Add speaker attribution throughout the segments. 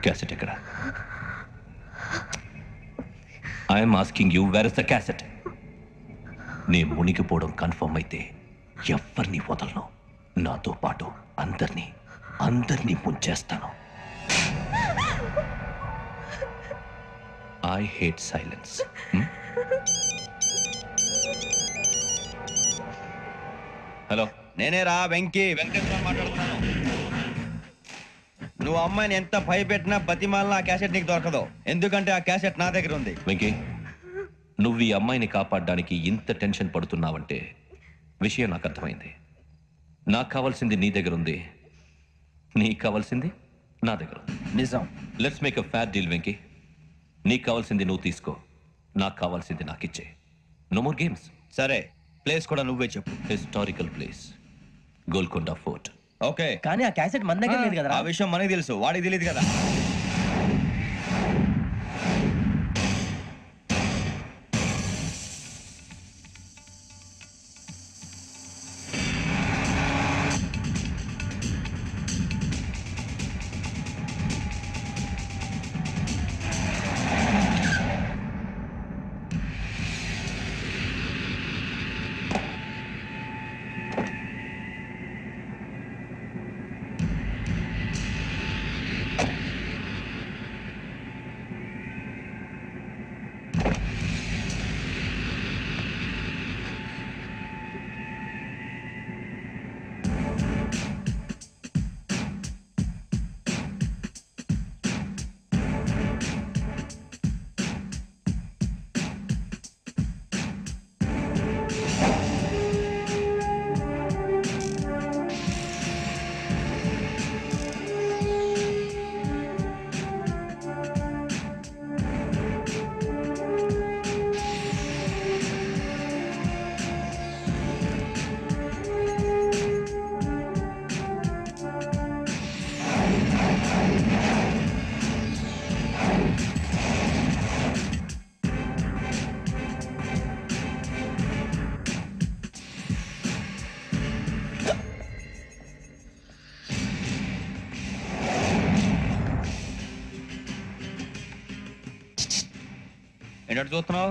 Speaker 1: Cassette ఎక్కడ? I'm asking you, where is the cassette? నే మునిగిపోవడం కన్ఫర్మ్ అయితే ఎవరిని వదలను. నాతో పాటు అందరినీ ముంచేస్తాను. I hate silence. హలో,
Speaker 2: నేనేరా వెంకటేశ్వర మాట్లాడుతున్నాను. నువ్వు అమ్మాయిని ఎంత భయపెట్టినా బతిమాలినా ఆ క్యాసెట్ నీకు దొరకదు. ఎందుకంటే ఆ క్యాసెట్ నా దగ్గర ఉంది.
Speaker 1: వెంకీ, నువ్వు ఈ అమ్మాయిని కాపాడడానికి ఇంత టెన్షన్ పడుతున్నావంటే విషయం నాకు అర్థమైంది. నాకు కావాల్సింది నీ దగ్గర ఉంది, నీకు కావాల్సింది నా దగ్గర ఉంది.
Speaker 2: నిజం.
Speaker 1: Let's make a fair deal Venky. నీకు కావాల్సింది నువ్వు తీసుకో, నాకు కావాల్సింది నాకు ఇచ్చే. No more games.
Speaker 2: సరే, ప్లేస్ కూడా నువ్వే చెప్పు.
Speaker 1: Historical place, Golconda fort.
Speaker 2: Okay,
Speaker 3: కానీ ఆ క్యాసెట్ మన దగ్గర లేదు కదా.
Speaker 2: ఆ విషయం మనకి తెలుసు, వాడికి తెలియదు కదా. ఏంటంటే చూస్తున్నావు?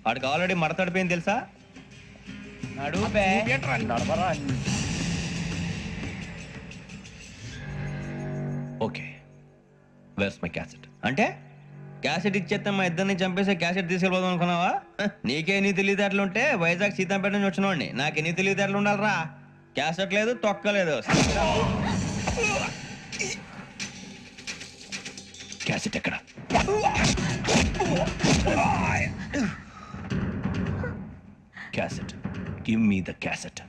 Speaker 2: వాడికి ఆల్రెడీ మడతడిపోయింది తెలుసా?
Speaker 1: Okay, where's my cassette?
Speaker 2: అంటే క్యాసెట్ ఇచ్చేస్తే మా ఇద్దరిని చంపేసే క్యాసెట్ తీసుకెళ్ళిపోదాం అనుకున్నావా? నీకే నీ తెలివితేటలు ఉంటే వైజాగ్ సీతాపేట నుంచి వచ్చినవాడిని నాకే నీ తెలివితేటలు ఉండాలరా. క్యాసెట్ లేదు, తొక్కలేదు.
Speaker 1: క్యాసెట్ ఎక్కడ? Cassette, give me the cassette.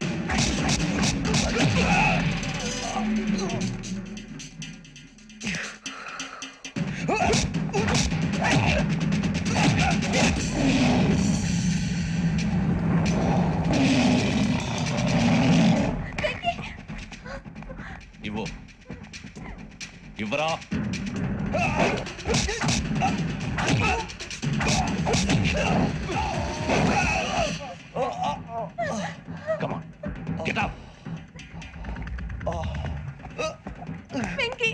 Speaker 1: ఇవ్వు, ఇవ్వరా. Come on, get up.
Speaker 4: Pinky.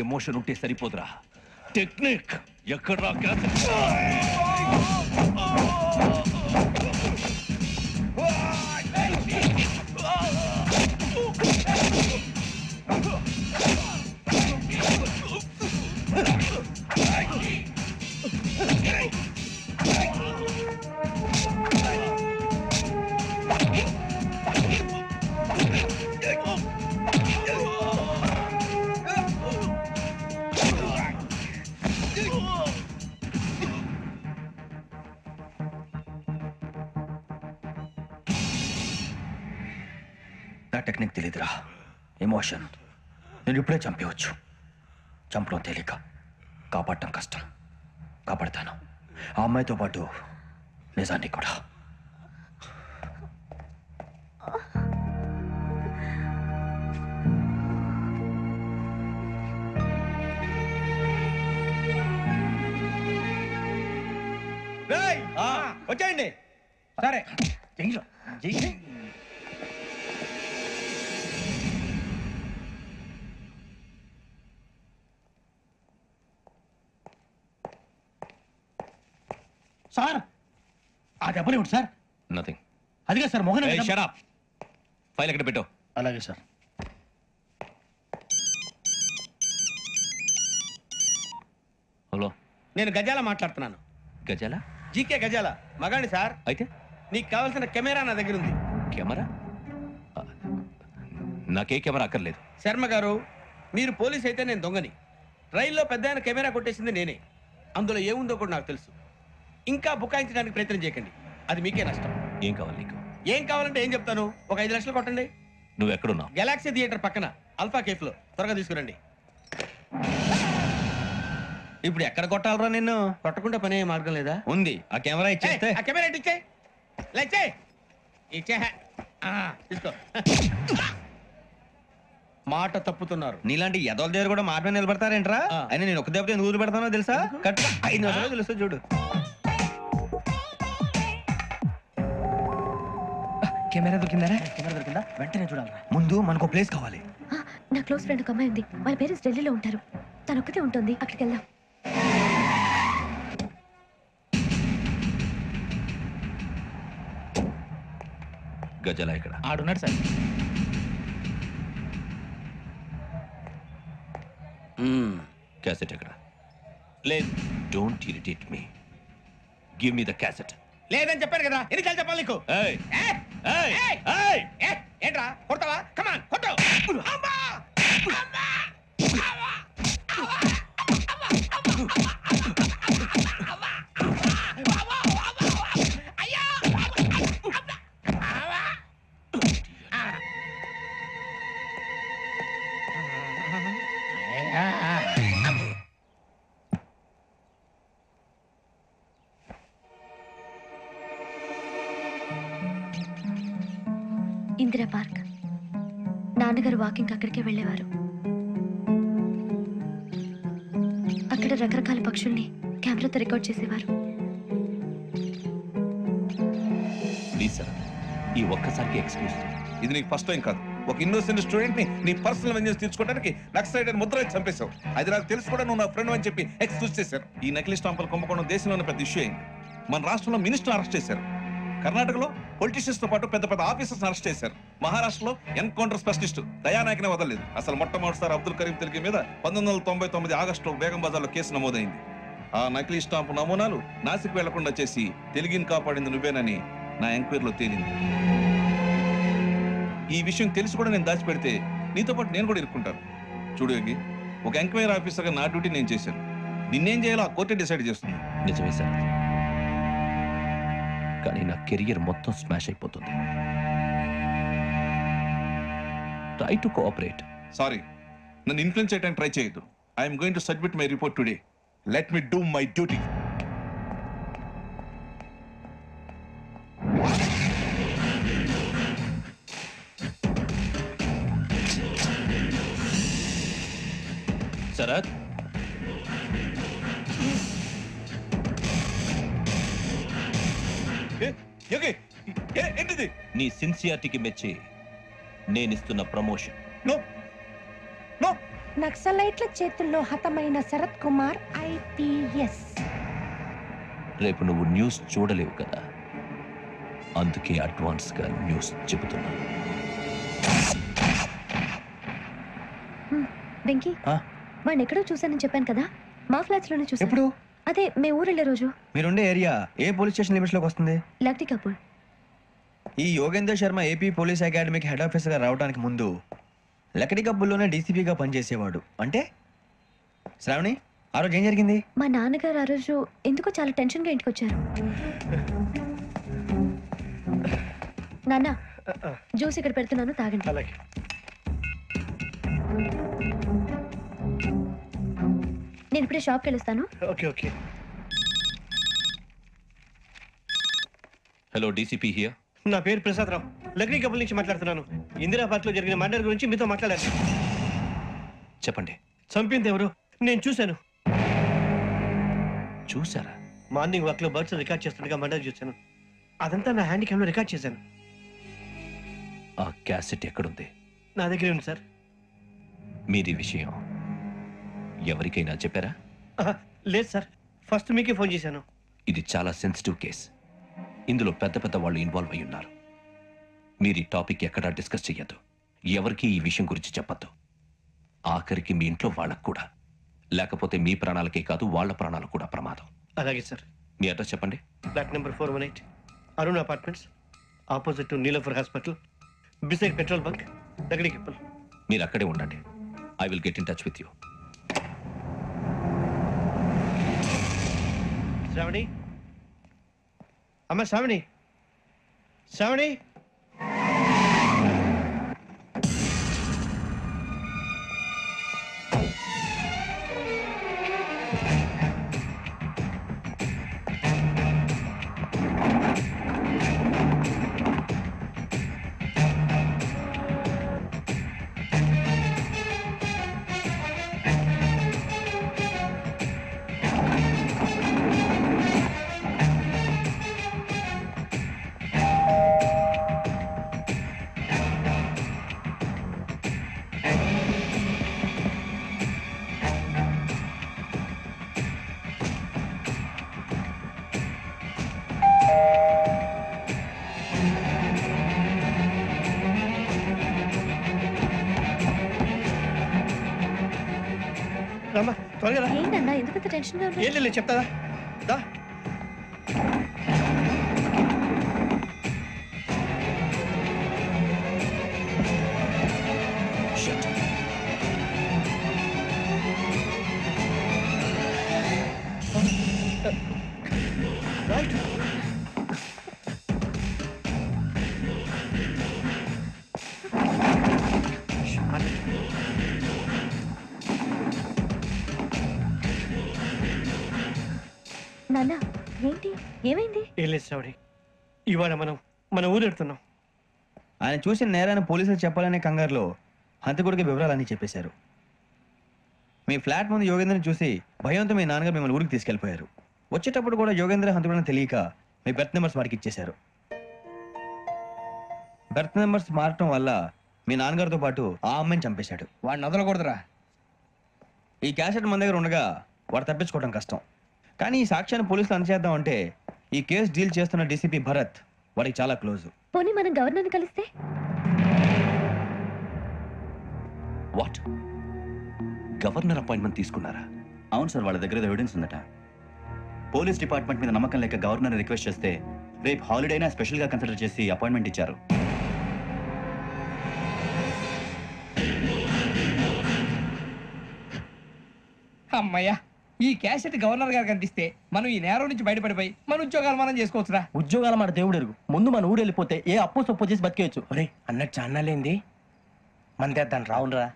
Speaker 1: Emotion ఉంటే సరిపోదురా, టెక్నిక్ ఎక్కడ్రా?
Speaker 2: నా టెక్నిక్ తెలీదురా, ఎమోషన్. నేను ఇప్పుడే చంపేవచ్చు. చంపడం తేలిక, కాపాడటం కష్టం. కాపాడతాను, ఆ అమ్మాయితో పాటు నిజాన్ని కూడా. వచ్చేయండి.
Speaker 3: సరే సార్ ఆ దెబ్బలేమిటి సార్?
Speaker 1: నథింగ్.
Speaker 3: అదిగా సార్ మొహన్
Speaker 1: షట్ అప్. ఫైల్ ఎక్కడ పెట్టు.
Speaker 3: అలాగే సార్.
Speaker 1: హలో,
Speaker 5: నేను గజాల మాట్లాడుతున్నాను.
Speaker 1: గజాల?
Speaker 5: జీకే గజాల మగాండి సార్.
Speaker 1: అయితే
Speaker 5: నీకు కావాల్సిన కెమెరా నా దగ్గర ఉంది.
Speaker 1: కెమెరా? నాకే కెమెరా అక్కర్లేదు.
Speaker 5: శర్మ గారు, మీరు పోలీస్ అయితే నేను దొంగని. రైల్లో పెద్ద ఆయన కెమెరా కొట్టేసింది నేనే. అందులో ఏముందో కూడా నాకు తెలుసు. ఇంకా బుకాయించడానికి ప్రయత్నం చేయకండి, అది మీకే నష్టం.
Speaker 1: ఏం కావాలి నీకు?
Speaker 5: ఏం కావాలంటే ఏం చెప్తాను, ఒక 5 లక్షలు కొట్టండి.
Speaker 1: నువ్వు ఎక్కడున్నావు?
Speaker 5: గెలాక్సీ థియేటర్ పక్కన అల్ఫా కేఫ్ లో. త్వరగా తీసుకురండి.
Speaker 2: ఇప్పుడు ఎక్కడ కొట్టాలరా నిన్ను?
Speaker 5: కొట్టకుండా పనే మార్గం లేదా?
Speaker 2: ఉంది, ఆ కెమెరా ఇచ్చేస్తే.
Speaker 5: ఆ కెమెరా ఇచ్చే లేచే ఇచ్చే తీసుకో. మాట తప్పుతున్నారు.
Speaker 2: నీలాంటి ఎదల దగ్గర కూడా మాట మీద నిలబడతారేంట్రా? అయినా నేను ఒక దెబ్బతో ఎందుకు పెడతానో తెలుసా? కరెక్ట్ 5 నిమిషాలు తెలుస్తా చూడు.
Speaker 3: కెమెరా దొరికిందా? వెంటనే చూడాలరా.
Speaker 2: ముందు మనకు ప్లేస్ కావాలి.
Speaker 4: నా క్లోజ్ ఫ్రెండ్ ఒక అమ్మాయి ఉంది. వాళ్ళ పేరెంట్స్ ఢిల్లీలో ఉంటారు. తను ఒక్కతే ఉంటుంది. అక్కడికి వెళ్దాం.
Speaker 1: గజాల ఇక్కడ
Speaker 3: ఆడున్నాడు సార్.
Speaker 1: క్యాసెట్ ఎక్కడ?
Speaker 5: లేదు.
Speaker 1: Don't irritate me. Give me the cassette.
Speaker 5: లేదని చెప్పాను కదా, ఎన్నిసార్లు చెప్పాలి నీకు?
Speaker 1: ఏయ్
Speaker 5: ఏ?
Speaker 1: ఏయ్
Speaker 5: ఏయ్!
Speaker 1: ఏయ్
Speaker 5: ఏ? ఏంట్రా కొడతావా? కమాన్ కొట్టు. అమ్మా! అమ్మా!
Speaker 4: ఇందిరా పార్క్. నాన్నగారు వాకింగ్ అక్కడికే వెళ్ళేవారు. అక్కడ రకరకాల పక్షుల్ని కెమెరాతో రికార్డ్ చేసేవారు.
Speaker 1: ప్లీజ్ సార్, ఈ ఒక్కసారికి ఎక్స్క్యూజ్.
Speaker 6: ఇది నీకు ఫస్ట్ టైం కాదు. ఒక ఇన్నోసెంట్ స్టూడెంట్ ని నీ పర్సనల్ వెంజెన్స్ తీర్చుకోవడానికి నక్సలైట్ అని ముద్ర వేసి చంపేశావు. అది నాకు తెలుసు కూడా నువ్వు నా ఫ్రెండ్ అని చెప్పి ఎక్స్క్యూజ్ చేశారు. ఈ నకిలీ స్టాంపులు కుంభకోణం దేశంలోనే పెద్ద ఇష్యూ అయింది. మన రాష్ట్రంలో మినిస్టర్ అరెస్ట్ చేశారు. కర్ణాటకలో పొలిటీషియన్స్ తో పాటు పెద్ద పెద్ద ఆఫీసర్స్ అరెస్ట్ చేశారు. మహారాష్ట్రలో ఎన్కౌంటర్ స్పెషలిస్ట్ దయానాయకనే వదలలేదు. అసలు మొట్టమొదటిసారి అబ్దుల్ కరీం తిలకి మీద 1999 ఆగస్టులో బేగం బజార్లో కేసు నమోదైంది. ఆ నకిలీ స్టాంపు నమూనాలు నాసిక్ వెళ్లకుండా చేసి తెలుగుని కాపాడింది నువ్వేనని నా ఎంక్వైరీలో తేలింది. ఈ విషయం తెలిసి కూడా నేను దాచిపెడితే నీతో పాటు నేను కూడా ఇరుక్కుంటాను. చూడు యోగి, ఒక ఎంక్వైరీ ఆఫీసర్గా నా డ్యూటీ నేను చేశాను. నిన్నేం చేయాలో ఆ కోర్టే డిసైడ్ చేస్తుంది.
Speaker 1: నిజమే సార్, కానీ నా కెరియర్ మొత్తం స్మాష్ అయిపోతుంది. Try to cooperate.
Speaker 6: సారీ, నన్ను ఇన్ఫ్లుయెన్స్ చేయడానికి ట్రై చేయొద్దు. I'm going to submit my report today. Let me do my duty.
Speaker 1: Sharath,
Speaker 6: ఏంటిది?
Speaker 1: నీ సిన్సియారిటీకి మెచ్చి నేనిస్తున్న ప్రమోషన్.
Speaker 6: No no.
Speaker 7: నక్సలైట్ల చేతుల్లో హతమైన శరత్ కుమార్ ఐపీఎస్.
Speaker 1: రేపు నువ్వు న్యూస్ చూడలేవు కదా, అందుకే అడ్వాన్స్ గా న్యూస్ చెబుతున్నా.
Speaker 4: వెంకీ, వాడిని ఎక్కడో చూశానని చెప్పాను కదా, మా ఫ్లాట్స్ లోనే చూసాను.
Speaker 2: ఎప్పుడు?
Speaker 4: అదే మేము ఊరెళ్ళే రోజు.
Speaker 2: మీరుండే ఏరియా ఏ పోలీస్ స్టేషన్ లిమిట్స్ లోకి వస్తుంది?
Speaker 4: లక్టీ కపూర్.
Speaker 2: ఈ యోగేందర్ శర్మ ఏపీ పోలీస్ అకాడమీకి హెడ్ ఆఫీసర్గా రావడానికి ముందు లకడి కబ్బుల్లోనే డీసీపీగా పనిచేసేవాడు. అంటే శ్రావణి, ఆ రోజు ఏం జరిగింది?
Speaker 4: మా నాన్నగారు ఆ రోజు ఎందుకో చాలా టెన్షన్ గా ఇంటికి వచ్చారు. నాన్న, జ్యూస్ ఇక్కడ పెడుతున్నాను, తాగండి. నేను ఇప్పుడే షాప్కి వెళ్ళొస్తాను.
Speaker 3: ఓకే.
Speaker 1: Hello, DCP here.
Speaker 3: నా పేరు ప్రసాద్ రావు, లగ్నీ కపుల్ నుంచి మాట్లాడుతున్నాను. ఇందిరా పార్క్ లో జరిగిన మర్డర్ గురించి మీతో మాట్లాడారు.
Speaker 1: చెప్పండి.
Speaker 3: చంపింది ఎవరు? నేను చూశాను.
Speaker 1: చూసారా?
Speaker 3: మార్నింగ్ వాక్ లో బర్డ్స్ రికార్డ్ చేస్తుండగా మర్డర్ చూశాను. అదంతా నా హ్యాండ్ క్యామ్ లో రికార్డ్ చేశాను.
Speaker 1: ఆ క్యాసెట్ ఎక్కడుంది?
Speaker 3: నా దగ్గరే ఉంది సార్.
Speaker 1: మీరు ఈ విషయం ఎవరికైనా చెప్పారా?
Speaker 3: లేదు సార్, ఫస్ట్ మీకే ఫోన్ చేశాను.
Speaker 1: ఇది చాలా సెన్సిటివ్ కేస్. ఇందులో పెద్ద పెద్ద వాళ్ళు ఇన్వాల్వ్ అయి ఉన్నారు. మీరు ఈ టాపిక్ ఎక్కడా డిస్కస్ చెయ్యొద్దు. ఎవరికి ఈ విషయం గురించి చెప్పొద్దు. ఆఖరికి మీ ఇంట్లో వాళ్ళకు కూడా. లేకపోతే మీ ప్రాణాలకే కాదు వాళ్ళ ప్రాణాలకు కూడా ప్రమాదం.
Speaker 3: అలాగే సార్.
Speaker 1: మీ అడ్రస్ చెప్పండి.
Speaker 3: Flat number 418 Arun apartments, opposite to Niloufer hospital, beside petrol bunk, దగ్గరికి చెప్పండి.
Speaker 1: మీరు అక్కడే ఉండండి. I will get in touch with you.
Speaker 3: Shravani, అమ్మ శ్రావణి, శ్రావణి. రమ్మా త్వరగా రా.
Speaker 4: ఏంటన్నా ఎందుకంత టెన్షన్ గా ఉన్నా?
Speaker 3: ఏం లేదు చెప్తాదా దా. రైట్.
Speaker 4: నాన్న ఏంటి, ఏమైంది?
Speaker 3: ఏం లేదు శ్రావణి, ఇవాళ మనం మన ఊరు వెళ్తున్నాం.
Speaker 2: ఆయన చూసిన నేరాన్ని పోలీసులు చెప్పాలనే కంగారులో హంతకుడికి వివరాలన్నీ చెప్పేశారు. మీ ఫ్లాట్ ముందు యోగేంద్రని చూసి భయంతో మీ నాన్నగారు మిమ్మల్ని ఊరికి తీసుకెళ్ళిపోయారు. వచ్చేటప్పుడు కూడా యోగేంద్ర హంతకుడని తెలియక మీ బెర్త్ నెంబర్స్ వారికి ఇచ్చేశారు. బెర్త్ నెంబర్స్ మారటం వల్ల మీ నాన్నగారితో పాటు ఆ అమ్మాయిని చంపేశాడు. వాడిని వదలకూడదురా. ఈ క్యాసెట్ మన దగ్గర ఉండగా వాడు తప్పించుకోవడం కష్టం. కానీ ఈ సాక్ష్యాన్ని పోలీసులు అందజేద్దాం అంటే ఈ కేసు డీల్ చేస్తున్న డీసీపీ భరత్ వాడికి చాలా క్లోజ్.
Speaker 4: పోనీ మనం గవర్నర్ని కలిస్తే?
Speaker 1: వాట్? గవర్నర్ అపాయింట్మెంట్ తీసుకున్నారా?
Speaker 8: అవును సార్, వాళ్ళ దగ్గర ఎవిడెన్స్ ఉందట. పోలీస్ డిపార్ట్మెంట్ మీద నమ్మకం లేక గవర్నర్ రిక్వెస్ట్ చేస్తే రేపు హాలిడే అయినా స్పెషల్గా కన్సిడర్ చేసి అపాయింట్మెంట్ ఇచ్చారు.
Speaker 9: అమ్మయ్యా, ఈ క్యాసెట్ గవర్నర్ గారికి అందిస్తే మనం ఈ నేరం నుంచి బయటపడిపోయి మన ఉద్యోగాలు మనం చేసుకోవచ్చురా.
Speaker 10: ఉద్యోగాల మాట దేవుడు ఎరుగు. ముందు మన ఊరు వెళ్ళిపోతే ఏ అప్పు సొప్పు చేసి బతికేయచ్చు.
Speaker 3: ఒరే అన్నట్టు చాన్నాలేంది, మన తెద్దాను రావునరా.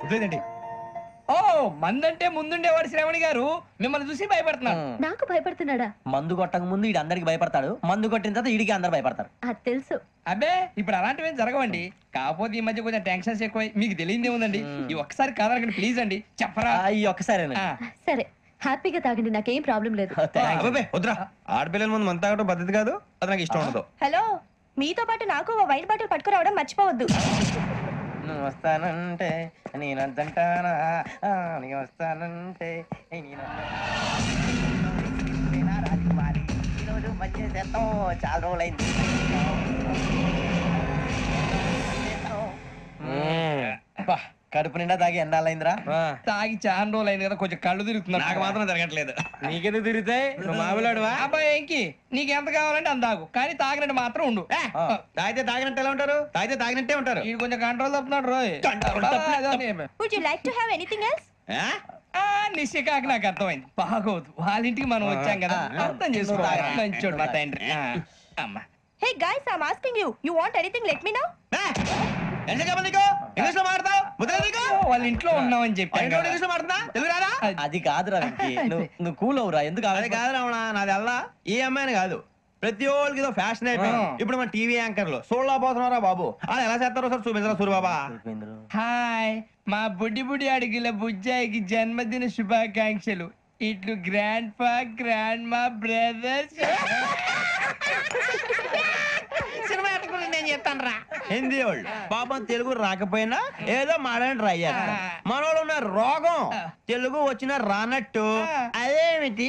Speaker 2: వదిలేదండి.
Speaker 9: ఓ మందంటే ముందుండేవాడు శ్రావణి గారు మిమ్మల్ని చూసి భయపడుతున్నాడు.
Speaker 4: నాకు భయపడుతున్నాడా?
Speaker 10: మందు కొట్టక ముందు ఈడు అందరికి భయపడతాడు, మందు కొట్టిన తర్వాత ఈడికి అందరు భయపడతారు.
Speaker 4: అది తెలుసు.
Speaker 9: అబ్బే ఇప్పుడు అలాంటివి ఏం జరగవండి. కాకపోతే ఈ మధ్య కొంచెం టెన్షన్స్ ఎక్కువ, మీకు తెలియదే ఉందండి. ఈ ఒక్కసారి కాదనకండి ప్లీజ్ అండి, చెప్పరా.
Speaker 10: ఈ ఒక్కసారి
Speaker 4: సరే హ్యాపీగా తాగండి, నాకేం ప్రాబ్లం లేదు.
Speaker 2: వద్దురా, ఆడపిల్లల ముందు మన తాగడం పద్ధతి కాదు, అది నాకు ఇష్టం ఉండదు.
Speaker 7: హలో, మీతో పాటు నాకు ఓ వైట్ బాటిల్ పట్టుకురావడం మర్చిపోవద్దు.
Speaker 10: నువ్వు వస్తానంటే నేనంటానా, నేను వస్తానంటే ఈరోజు మంచి చేస్తాం, చాలా రోజులైంది. కడుపు నిండా తాగి ఎన్నాళ్ళైందిరా?
Speaker 9: తాగి చాలా రోజులు అయింది కదా, కొంచెం కళ్ళు తిరుగుతున్నా.
Speaker 2: నాకు మాత్రం జరగట్లేదు.
Speaker 9: నీకెందుకు తిరుగుతాయి? నువ్వు మామిలాడువా? అబ్బాయి ఏంకి నీకు ఎంత కావాలంటే అంత తాగు, కానీ తాగినట్టు మాత్రం ఉండు.
Speaker 2: తాగితే తాగినట్టు ఎలా ఉంటారు? తాగితే తాగినట్టే ఉంటారు.
Speaker 9: ఇది కొంచెం కంట్రోల్ తప్పుతున్నాడు రోయ్.
Speaker 7: Would you like to have anything else?
Speaker 9: నిశ్చయకాకి నాకు అర్థమైంది. బాగోదు, వాళ్ళ ఇంటికి మనం వచ్చాం కదా, అర్థం చేసుకోవాలి. మంచోడు మా తండ్రి. అమ్మా
Speaker 7: hey guys, I am asking you, you want anything let me know.
Speaker 2: English లో మాట్లాడతావు?
Speaker 9: వాళ్ళ ఇంట్లో ఉన్నామని చెప్పాను.
Speaker 2: ఇంగ్లీష్ లో మాట్లాడుతున్నా? తెలుగు రాదా?
Speaker 10: అది కాదురా వెంకీ, నువ్వు కూల్ అవురా. ఎందుకు
Speaker 2: అది కాదు రావణ, నాది అల్లా ఏ అమ్మాయిని కాదు, ప్రతి ఒళ్ళకి ఏదో ఫ్యాషన్ అయిపోయింది. ఇప్పుడు మన టీవీ యాంకర్లు సోళ్ళ పోతున్నారా బాబు, అది ఎలా చేస్తారో సార్ చూపించరా సూరిబాబా.
Speaker 9: హాయ్, మా బుడ్డి బుడి అడిగిల బుజ్జాయికి జన్మదిన శుభాకాంక్షలు. ఇట్లు గ్రాండ్ ఫా గ్రాండ్ మా బ్రదర్స్ సినిమా ఎట్టుకుని నేను చెప్తాను రా.
Speaker 2: హిందీ వాళ్ళు పాపం తెలుగు రాకపోయినా ఏదో మాడని ట్రై చేస్తారు. మనోళ్ళు ఉన్న రోగం తెలుగు వచ్చిన రానట్టు అదేమిటి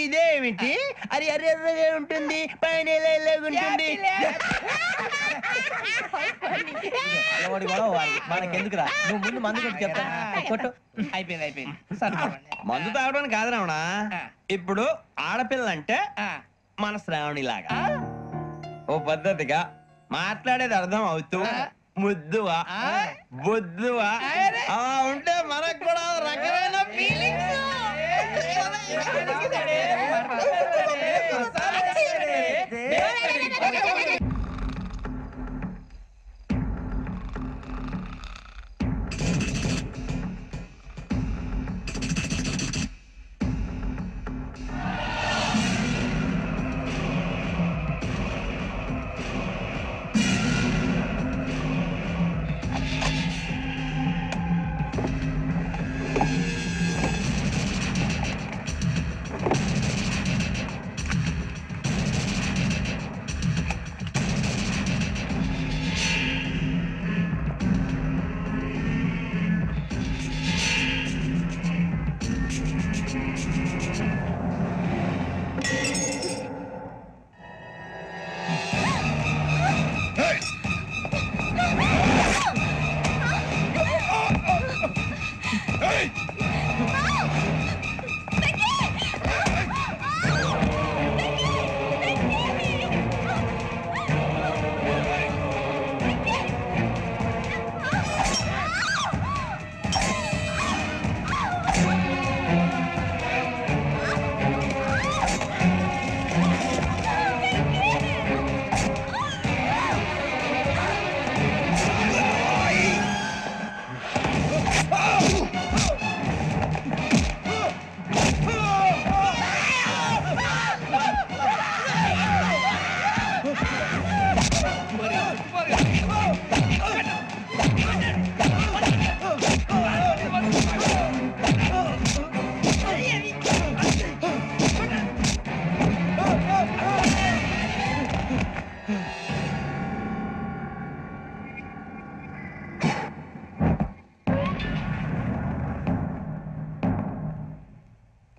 Speaker 2: ఇదేమిటి అది అర్రెర్రగా ఉంటుంది పైన ఉంటుంది.
Speaker 10: మనకెందుకురా నువ్వు ముందు మందు కొట్టి చెప్తాను కొట్టు.
Speaker 9: అయిపోయింది
Speaker 2: మందు తాగడానికి కాదు రావణ. ఇప్పుడు ఆడపిల్లంటే మన శ్రావణి లాగా ఓ పద్ధతిగా మాట్లాడేది అర్థం అవుతూ ముద్దువా బొద్దువా అలా ఉంటే మనకు కూడా రకమైన ఫీలింగ్స్.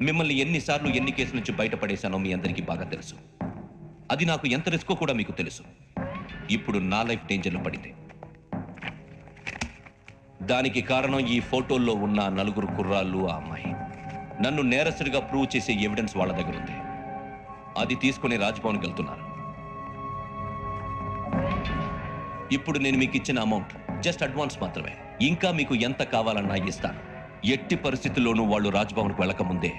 Speaker 1: మిమ్మల్ని ఎన్నిసార్లు ఎన్ని కేసుల నుంచి బయటపడేశానో మీ అందరికీ బాగా తెలుసు. అది నాకు ఎంత రిస్కో కూడా మీకు తెలుసు. ఇప్పుడు నా లైఫ్ డేంజర్లో పడింది. దానికి కారణం ఈ ఫోటోల్లో ఉన్న 4 కుర్రాళ్ళు, ఆ అమ్మాయి. నన్ను నేరస్తుడిగా ప్రూవ్ చేసే ఎవిడెన్స్ వాళ్ళ దగ్గర ఉంది. అది తీసుకుని రాజ్భవన్కి వెళ్తున్నారు. ఇప్పుడు నేను మీకు ఇచ్చిన అమౌంట్ జస్ట్ అడ్వాన్స్ మాత్రమే. ఇంకా మీకు ఎంత కావాలన్నా ఇస్తాను. ఎట్టి పరిస్థితుల్లోనూ వాళ్ళు రాజ్భవన్కు వెళ్ళకముందే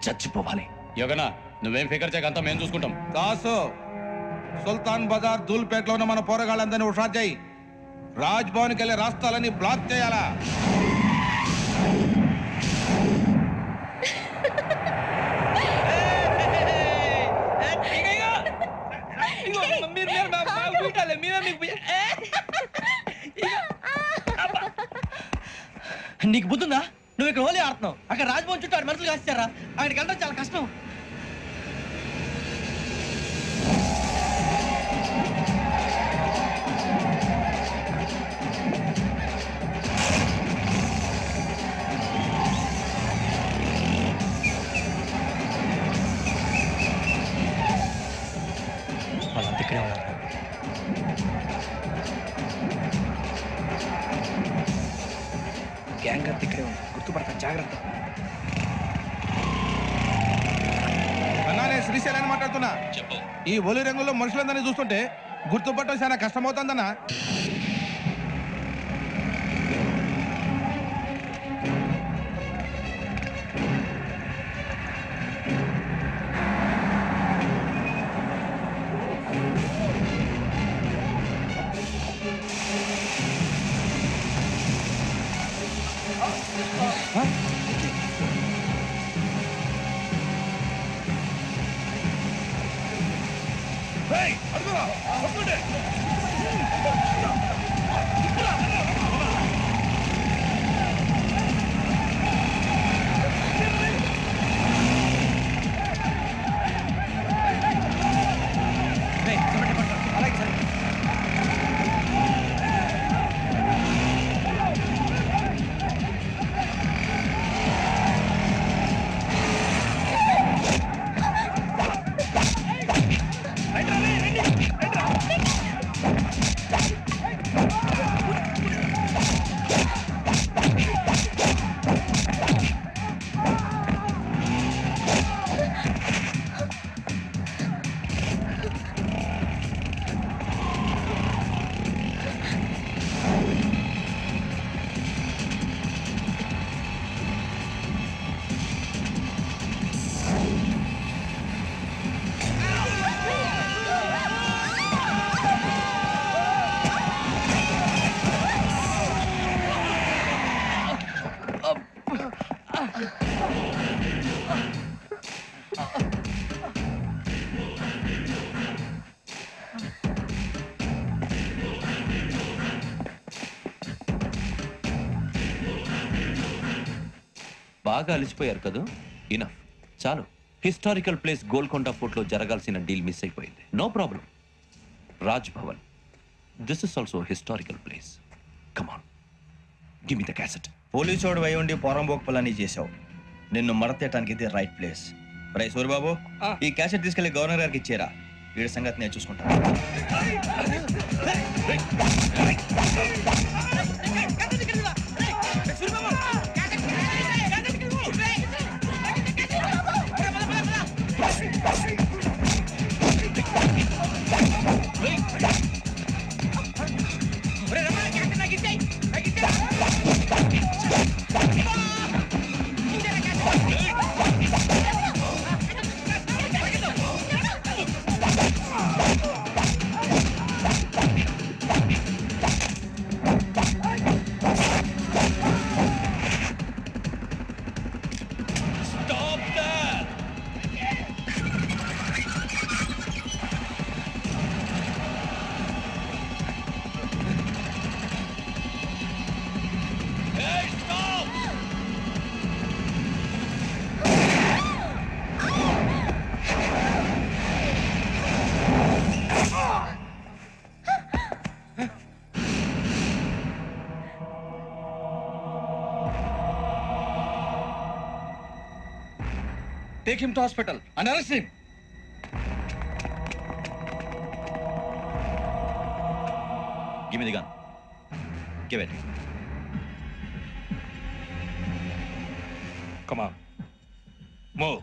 Speaker 1: చచ్చిపోవాలి.
Speaker 5: యోగనా నువ్వేం ఫికర్ చేయకంతా మేము చూసుకుంటాం.
Speaker 6: దాసు సుల్తాన్ బజార్ ధూల్పేటలో ఉన్న మన పోరగాళ్ళందరినీ హుషారు చేయి. రాజ్భవన్కి వెళ్ళే రాష్ట్రాలని బ్లాక్ చేయాలా?
Speaker 10: నీకు బుద్ధుందా? నువ్వు ఇక్కడ హోలీ ఆడుతున్నావు, అక్కడ రాజ్భవన్ చుట్టూ ఆడు మనుషులు కాస్తారా? అక్కడికి వెళ్ళడం చాలా కష్టం. వాళ్ళంతా ఇక్కడే ఉన్నారు.
Speaker 5: గ్యాంగ్ అంతా ఇక్కడే ఉంది, గుర్తుపడతాను, జాగ్రత్త.
Speaker 6: అన్నా నేను శ్రీశైలాన్ని మాట్లాడుతున్నా.
Speaker 1: చెప్పు.
Speaker 6: ఈ ఒలి రంగుల్లో మనుషులందరినీ చూస్తుంటే గుర్తుపట్టడం చాలా కష్టమవుతుందన్నా.
Speaker 1: బాగా అలిసిపోయారు కదా, ఇనఫ్, చాలు. హిస్టారికల్ ప్లేస్ గోల్కొండ ఫోర్ట్ లో జరగాల్సిన డీల్ మిస్ అయిపోయింది. No problem. Raj Bhavan, this is also historical place. Come on, give me the cassette.
Speaker 2: Police వాడు వై ఉండి పోరంబోకు పలాని చేసావు. నిన్ను మడతేయటానికి ఇది రైట్ ప్లేస్. రై సూరిబాబు, ఈ క్యాసెట్ తీసుకెళ్లి గవర్నర్ గారికి ఇచ్చేరా. వీడి సంగతి నేను చూసుకుంటాను.
Speaker 10: Take him to hospital and arrest him.
Speaker 8: Give me the gun. Give it.
Speaker 6: Come on. Move.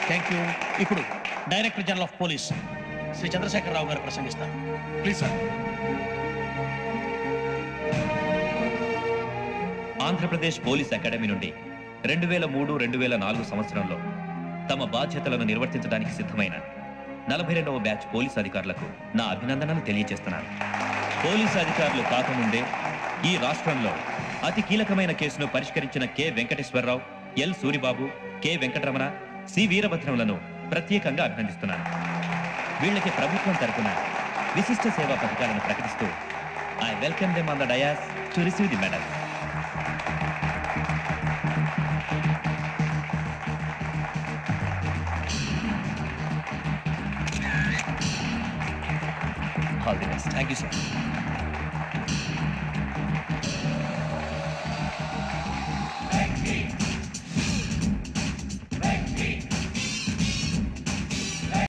Speaker 10: Thank you. ఇప్పుడు director general of police Shri Chandrasekhara Rao గారు ప్రసంగిస్తారు.
Speaker 6: Please sir.
Speaker 1: Andhra Pradesh police academy నుండి 2003-2004 సంవత్సరంలో తమ బాధ్యతలను నిర్వర్తించడానికి సిద్ధమైన 42వ బ్యాచ్ పోలీస్ అధికారులకు నా అభినందనలు తెలియజేస్తున్నాను. పోలీసు అధికారులు కాకముందే ఈ రాష్ట్రంలో అతి కీలకమైన కేసును పరిష్కరించిన K Venkateswara Rao, L Suribabu, K Venkataramana, C వీరభద్రములను ప్రత్యేకంగా అభినందిస్తున్నాను. వీళ్ళకి ప్రభుత్వం తరపున విశిష్ట సేవా పథకాలను ప్రకటిస్తూ I welcome them on the dais to receive the medal. All the best.
Speaker 2: Thank you sir.